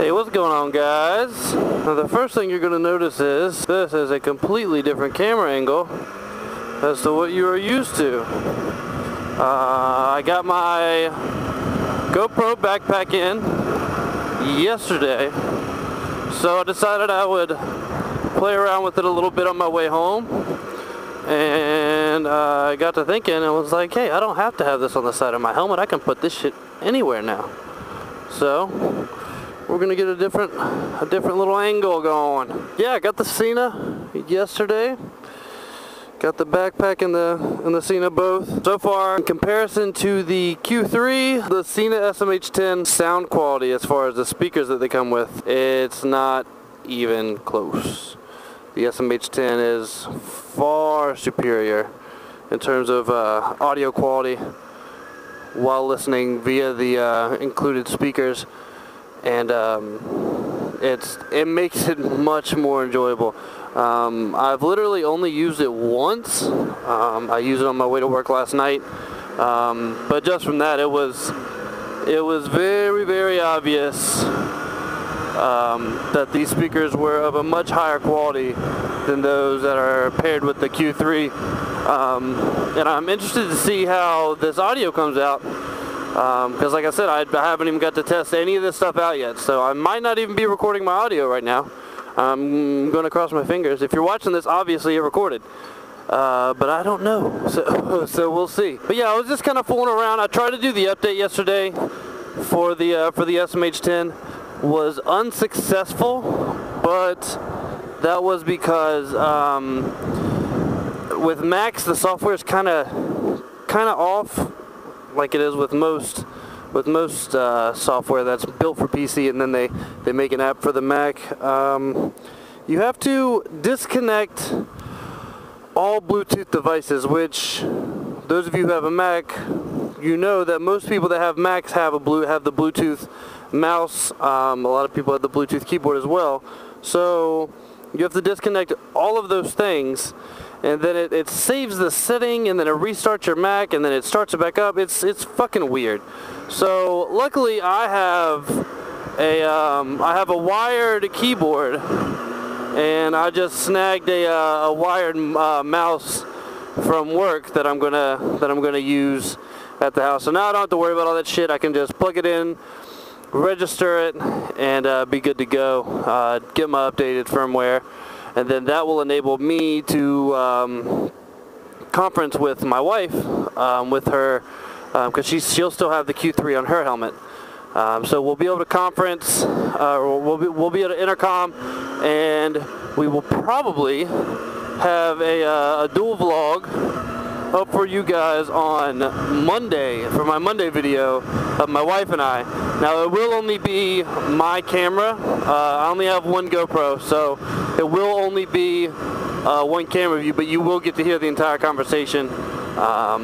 Hey, what's going on, guys? Now, the first thing you're going to notice is this is a completely different camera angle as to what you are used to. I got my GoPro backpack in yesterday, so I decided I would play around with it a little bit on my way home, and I got to thinking and was like, hey, I don't have to have this on the side of my helmet. I can put this shit anywhere now. So we're gonna get a different little angle going. Yeah, I got the Sena yesterday. Got the backpack and the Sena both. So far, in comparison to the Q3, the Sena SMH10 sound quality as far as the speakers that they come with, it's not even close. The SMH10 is far superior in terms of audio quality while listening via the included speakers, and it makes it much more enjoyable. I've literally only used it once. I used it on my way to work last night, but just from that, it was very, very obvious that these speakers were of a much higher quality than those that are paired with the Q3. And I'm interested to see how this audio comes out, because like I said, I haven't even got to test any of this stuff out yet, so I might not even be recording my audio right now. I'm going to cross my fingers. If you're watching this, obviously it recorded, but I don't know, so we'll see. But yeah, I was just kind of fooling around. I tried to do the update yesterday for the SMH10. Was unsuccessful, but that was because with Macs the software is kind of off, like it is with most software that's built for PC, and then they make an app for the Mac. You have to disconnect all Bluetooth devices, which those of you who have a Mac, you know that most people that have Macs have the Bluetooth mouse. A lot of people have the Bluetooth keyboard as well. So you have to disconnect all of those things, and then it saves the setting, and then it restarts your Mac, and then it starts it back up. It's fucking weird. So luckily I have a wired keyboard, and I just snagged a wired mouse from work that I'm gonna use at the house. So now I don't have to worry about all that shit. I can just plug it in, register it, and be good to go. Get my updated firmware, and then that will enable me to conference with my wife, with her, because she'll still have the Q3 on her helmet. So we'll be able to conference, or we'll be able to intercom, and we will probably have a dual vlog up for you guys on Monday, for my Monday video of my wife and I. Now, it will only be my camera. I only have one GoPro, so it will only be one camera view, but you will get to hear the entire conversation. I'll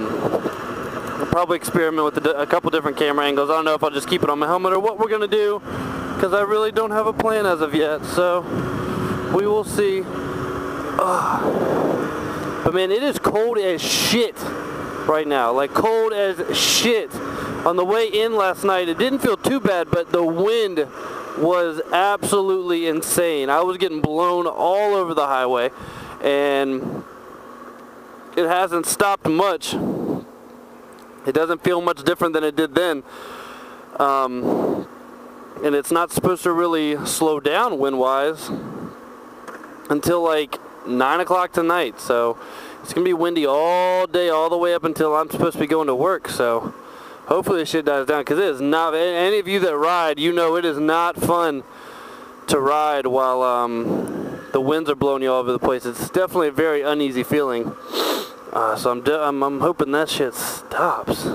probably experiment with a couple different camera angles. I don't know if I'll just keep it on my helmet or what we're going to do, because I really don't have a plan as of yet, so we will see. But man, it is cold as shit right now. Like, cold as shit. On the way in last night, it didn't feel too bad, but the wind was absolutely insane. I was getting blown all over the highway, and it hasn't stopped much. It doesn't feel much different than it did then. And it's not supposed to really slow down wind-wise until like 9 o'clock tonight, so it's gonna be windy all day, all the way up until I'm supposed to be going to work. So hopefully this shit dies down, because it is not, any of you that ride, you know it is not fun to ride while the winds are blowing you all over the place. It's definitely a very uneasy feeling. So I'm hoping that shit stops.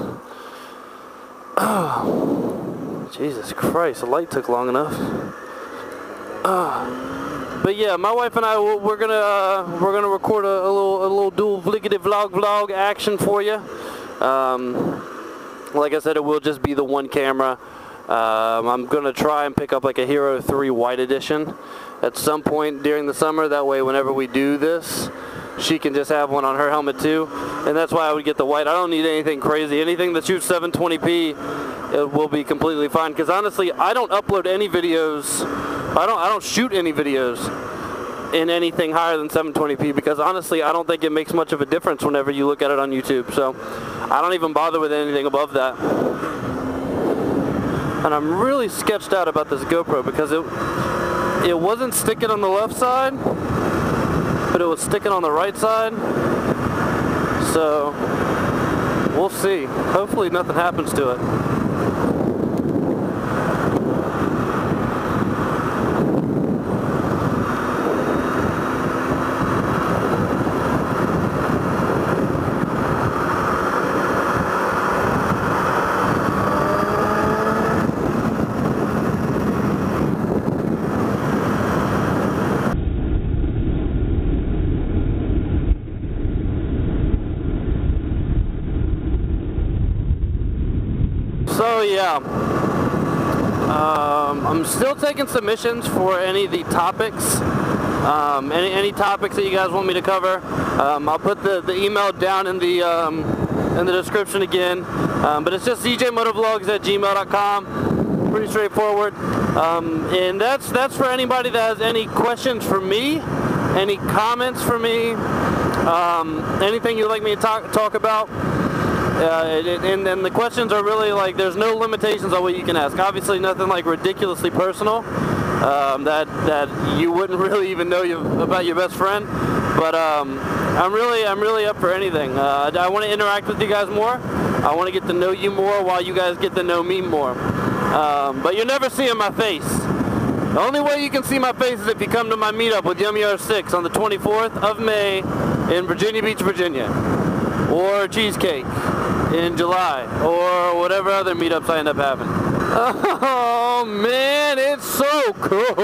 Oh, Jesus Christ, the light took long enough. But yeah, my wife and I, we're gonna record a little dual vlog action for you. Like I said, it will just be the one camera. I'm gonna try and pick up like a Hero 3 White Edition at some point during the summer. That way, whenever we do this, she can just have one on her helmet too. And that's why I would get the white. I don't need anything crazy. Anything that shoots 720p it will be completely fine. Because honestly, I don't upload any videos. I don't shoot any videos in anything higher than 720p, because honestly, I don't think it makes much of a difference whenever you look at it on YouTube. So I don't even bother with anything above that. And I'm really sketched out about this GoPro because it wasn't sticking on the left side, but it was sticking on the right side. So we'll see. Hopefully nothing happens to it. So yeah, I'm still taking submissions for any of the topics, any topics that you guys want me to cover. I'll put the email down in the description again, but it's just ZJMotovlogs@gmail.com. Pretty straightforward, and that's for anybody that has any questions for me, any comments for me, anything you'd like me to talk about. And the questions are really like, there's no limitations on what you can ask. Obviously nothing like ridiculously personal, that you wouldn't really even know about your best friend. But I'm really up for anything. I want to interact with you guys more. I want to get to know you more while you guys get to know me more. But you're never seeing my face. The only way you can see my face is if you come to my meetup with Yummy R6 on the 24th of May in Virginia Beach, Virginia. Or Cheesecake in July, or whatever other meetups I end up having. Oh man, it's so cold.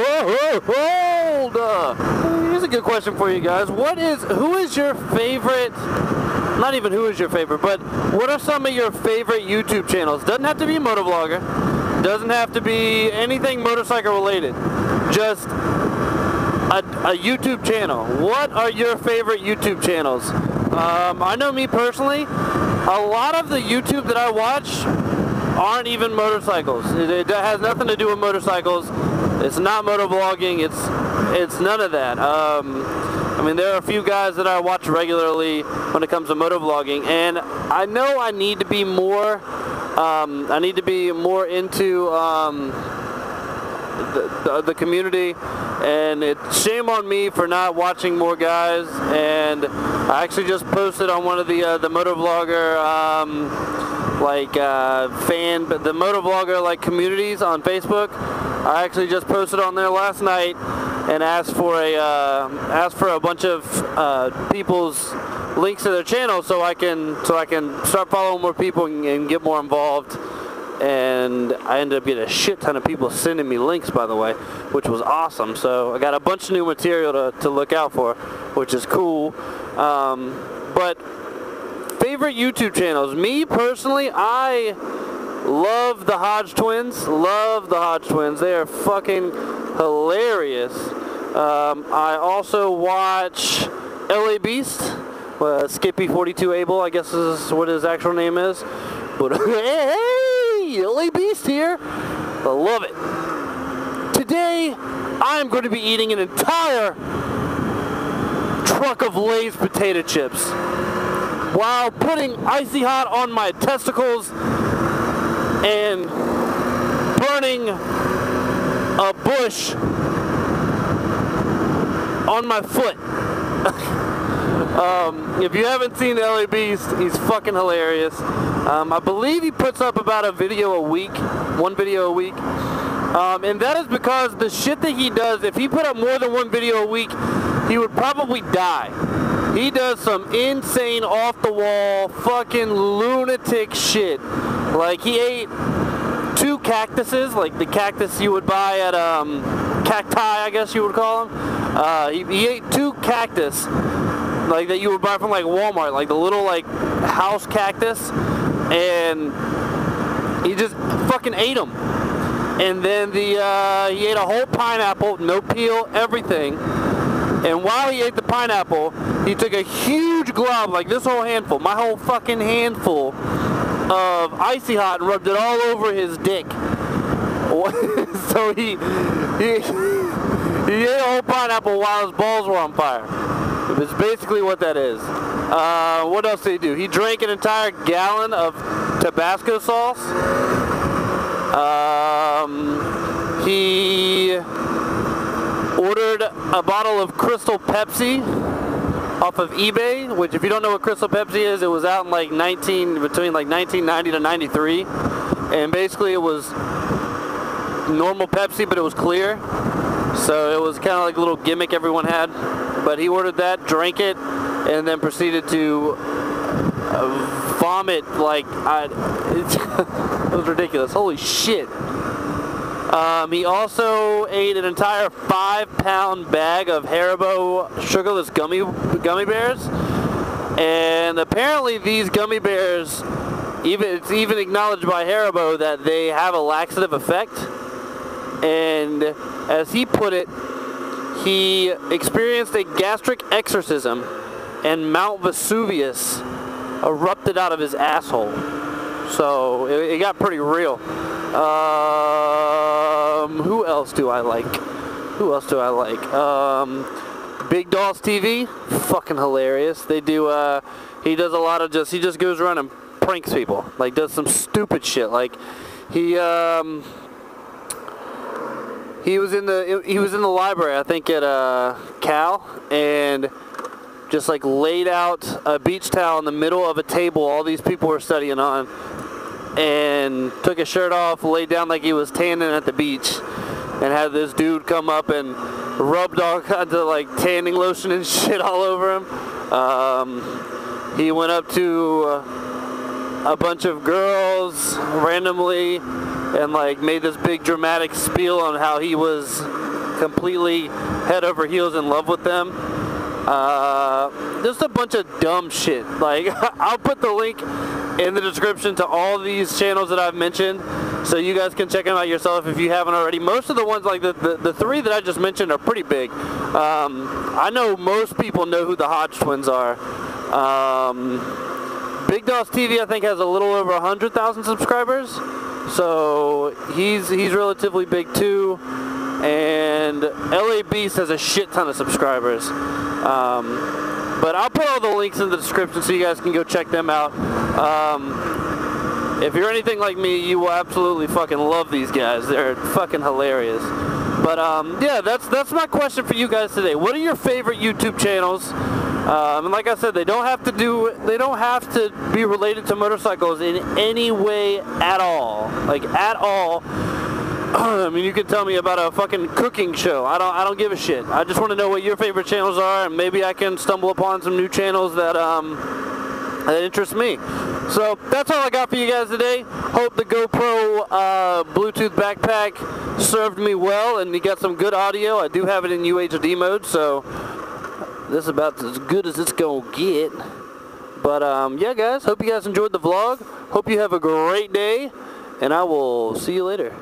Here's a good question for you guys. Who is your favorite, not even who is your favorite, but what are some of your favorite YouTube channels? Doesn't have to be a motovlogger, doesn't have to be anything motorcycle related, just a YouTube channel. What are your favorite YouTube channels? I know me personally, a lot of the YouTube that I watch aren't even motorcycles. It has nothing to do with motorcycles. It's not motovlogging. It's none of that. I mean, there are a few guys that I watch regularly when it comes to motovlogging, and I know I need to be more. I need to be more into the community, and it's shame on me for not watching more guys. And I actually just posted on one of the motovlogger the motovlogger like communities on Facebook. I actually just posted on there last night and asked for a bunch of people's links to their channel so I can start following more people and get more involved. And I ended up getting a shit ton of people sending me links, by the way, which was awesome. So I got a bunch of new material to look out for, which is cool. But favorite YouTube channels, me personally, I love the Hodge twins. Love the Hodge twins. They are fucking hilarious. I also watch LA Beast, Skippy42Able, I guess is what his actual name is. But hey, LA Beast here. I love it. Today, I'm going to be eating an entire truck of Lay's potato chips while putting icy hot on my testicles and burning a bush on my foot. If you haven't seen LA Beast, he's fucking hilarious. I believe he puts up about a video a week, one video a week. And that is because the shit that he does, if he put up more than one video a week, he would probably die. He does some insane, off-the-wall, fucking lunatic shit. Like, he ate 2 cactuses, like the cactus you would buy at, cacti, I guess you would call them. He ate 2 cactus, like, that you would buy from, like, Walmart, like the little, like, house cactus, and he just fucking ate them. And then he ate a whole pineapple, no peel, everything. And while he ate the pineapple, he took a huge glob, like this whole handful, my whole fucking handful, of Icy Hot and rubbed it all over his dick. So he ate a whole pineapple while his balls were on fire. It's basically what that is. What else did he do? He drank an entire gallon of Tabasco sauce. He ordered a bottle of Crystal Pepsi off of eBay, which, if you don't know what Crystal Pepsi is, it was out in like between like 1990 to 93, and basically it was normal Pepsi, but it was clear, so it was kind of like a little gimmick everyone had. But he ordered that, drank it, and then proceeded to vomit like it was ridiculous. Holy shit. He also ate an entire 5-pound bag of Haribo sugarless gummy bears, and apparently these gummy bears, it's even acknowledged by Haribo that they have a laxative effect. And as he put it, he experienced a gastric exorcism, and Mount Vesuvius erupted out of his asshole. So it got pretty real. Who else do I like? Big Dolls TV, fucking hilarious. They do, he does a lot of he just goes around and pranks people. Like, does some stupid shit. Like, he was in the library, I think at Cal, and just like laid out a beach towel in the middle of a table all these people were studying on, and took his shirt off, laid down like he was tanning at the beach, and had this dude come up and rubbed all kinds of like tanning lotion and shit all over him. He went up to a bunch of girls randomly and like made this big dramatic spiel on how he was completely head over heels in love with them. Just a bunch of dumb shit. Like, I'll put the link in the description to all these channels that I've mentioned, so you guys can check them out yourself if you haven't already. Most of the ones, like the three that I just mentioned, are pretty big. I know most people know who the Hodge twins are. Big Dolls TV, I think, has a little over 100,000 subscribers, so he's relatively big too. And LA Beast has a shit ton of subscribers. But I'll put all the links in the description so you guys can go check them out. If you're anything like me, you will absolutely fucking love these guys. They're fucking hilarious. But yeah, that's my question for you guys today. What are your favorite YouTube channels? And like I said, they don't have to be related to motorcycles in any way at all. Like, at all. I mean, you can tell me about a fucking cooking show. I don't give a shit. I just want to know what your favorite channels are, and maybe I can stumble upon some new channels that that interest me. So that's all I got for you guys today. Hope the GoPro Bluetooth backpack served me well, and you got some good audio. I do have it in UHD mode, so this is about as good as it's gonna get. But yeah, guys, hope you guys enjoyed the vlog. Hope you have a great day, and I will see you later.